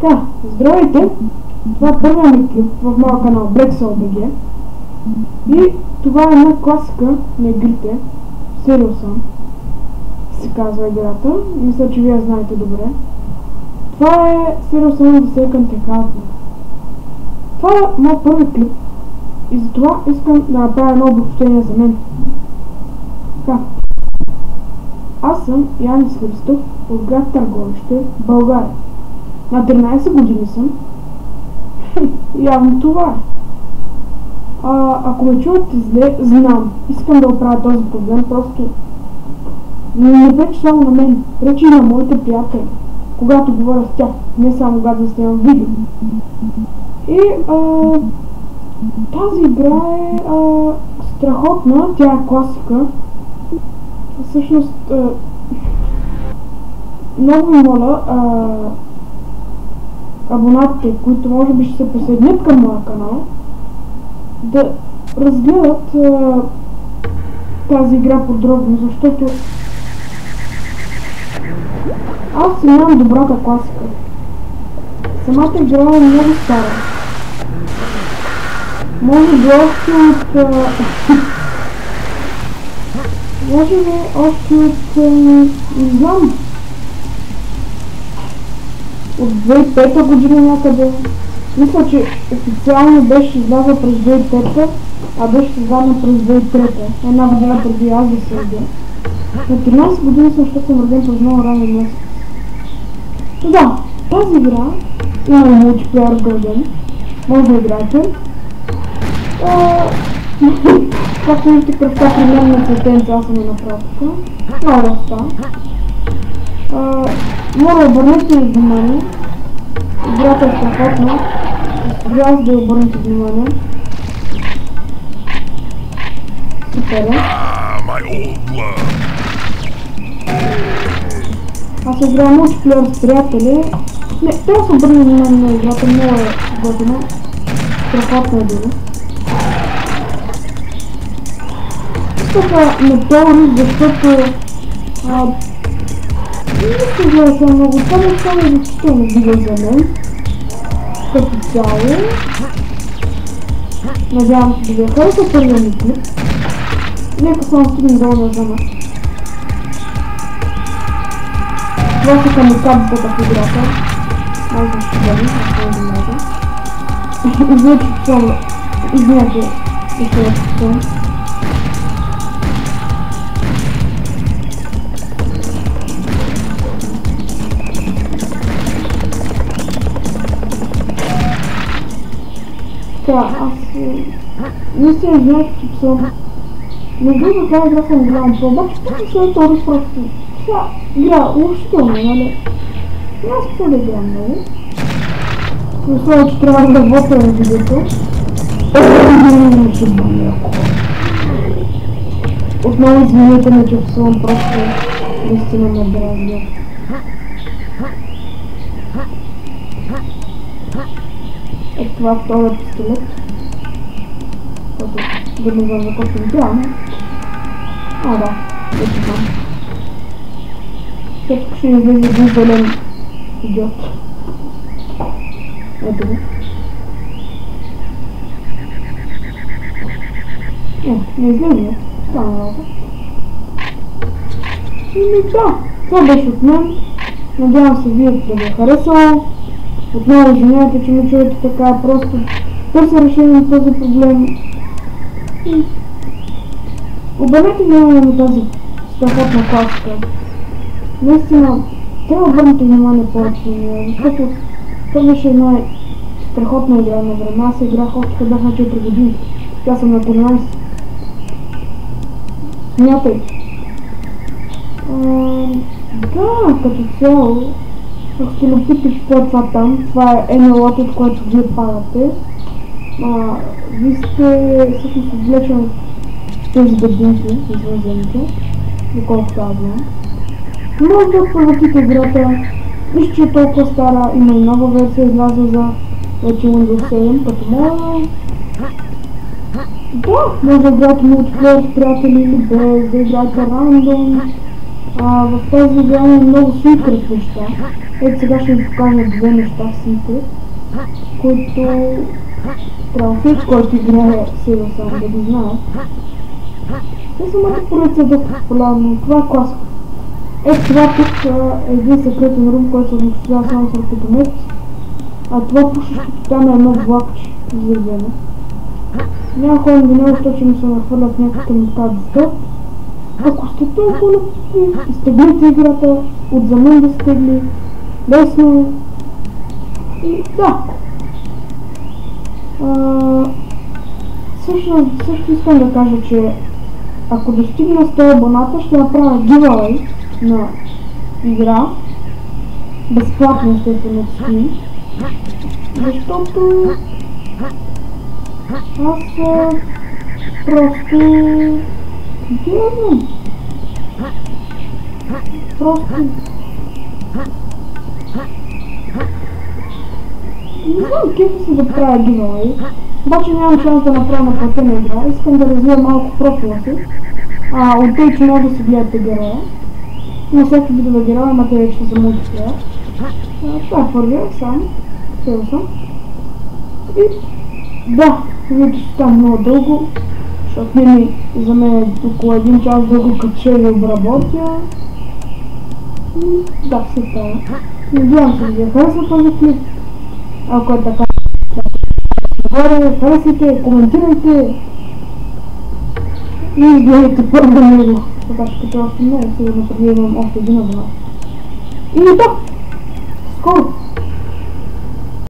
Така, здравейте! Това е първият ми клип в моя канал BlackSoulBG. И това е една класика на игрите. Serious Sam се казва играта. Мисля, че вие знаете добре. Това е Serious Sam The Second Account. Това е моят първи клип. И затова искам да направя едно обобщение за мен. Така. Аз съм Янис Христов от град Търговище, България. На 13 години съм. Явно това е. Ако ме чувате зле, знам. Искам да оправя този проблем, просто не пречи само на мен, пречи и на моите приятели, когато говоря с тях, не само когато да снимам видео. И тази игра е страхотна, тя е класика. Всъщност, много ви моля, абонатите, които може би ще се присъединят към моя канал, да разгледат тази игра подробно, защото аз нямам добрата класика. Самата игра е много стара. Може би още от... може би още от... не знам. От 2005 година някъде. Мисля, че официално беше излязла през 2005, а беше създадена през 2003. Една година преди аз да се родя. На 13 години съм, защото съм роден през много ранен месец. Да, тази игра има и мултиплеер вграден. Може да играете. Както виждате, кръвта примерно цветенца, аз съм я направил тук. Много ръста. Моля да обърнете внимание. Играта е страхотна. Аз да обърнете внимание. Супер е. Аз играя мултиплеер с приятели. Не, трябва да се обърне внимание на играта, много е готина. Страхотна е дори. Искаха метеори, защото не се гледа съм много, това не става значително видео за мен. Като цяло. Надявам се да ви хареса първия ми клип. Нека само стигнем долу на зона. Това са камикадзата в играта. Може да ще бъде, ако не може. Извинете, че съм... Извинете, ще я чувствам. Аз не се извинях, че съм... Не знам за това игра съм гледам това, обаче пъти след това просто... Това игра общително, нали? Аз какво да играм, нали? Мисля, че трябва да работя на видеото. Отново извинете ме, че псувам, просто наистина ме дразня. Ето това втория пистолет, който да не знам за който видяваме. Да, ето това. След ще излезе един зелен идиот. Ето го. Не излезе, стана много. И да, това беше от мен. Надявам се вие да ви е харесало. Отново извинявайте, че ме чуете така, просто търся решение на този проблем. И обърнете внимание на тази страхотна класика. Наистина, трябва да обърнете внимание повече на нея, защото това беше една страхотна игра на време. Аз играх още като бях на 4 години. Тя съм на 13. Смятайте. Да, като цяло, ако сте любите какво е това там, това е НЛО-то, от което вие падате. Вие сте всъщност отвлечени в тези градинки, извънземните, доколкото аз знам. Може да отпърватите играта, нищо, че е толкова стара, има и нова версия, излязла за вече Windows 7, като моя. Да, може да играете мултиплеер с приятели или без, да играете рандом. В тази игра има много секрет неща. Ето сега ще ви покажа две неща в сите, които трябва всеки, който играе Serious Sam да го знае. Не самата полиция е доста популярна, това е класика. Ето това тук е един секретен рум, който се унищожава само с ракетомет. А това пушещото там е едно влакче взривено. Няма ходим до него, защото ще ми се нахвърлят някакъв метадиста. Ако сте толкова любопитни, изтеглите играта, от за мен да стегли, лесно и да. Също искам да кажа, че ако достигна 100 абоната, ще направя giveaway на игра, безплатно естествено от Steam, защото аз просто гледам. Не знам кефа си да правя giveaway, обаче нямам шанс да направя на платена игра, искам да развия малко профила си. От тъй, че може да си гледате героя. На всеки видове героя, ама те вече са мултиплеер. Това е първия, сам. Сега съм. И да, видите, ще става много дълго, защото мини за мен е около 1 час дълго като ще ви обработя. И да, все става. Надявам се да ви харесва този клип. Ако е така, нагоре, харесайте, коментирайте и гледайте първо него. Така ще кача още много, сигурно преди имам още един абонат. И да, скоро!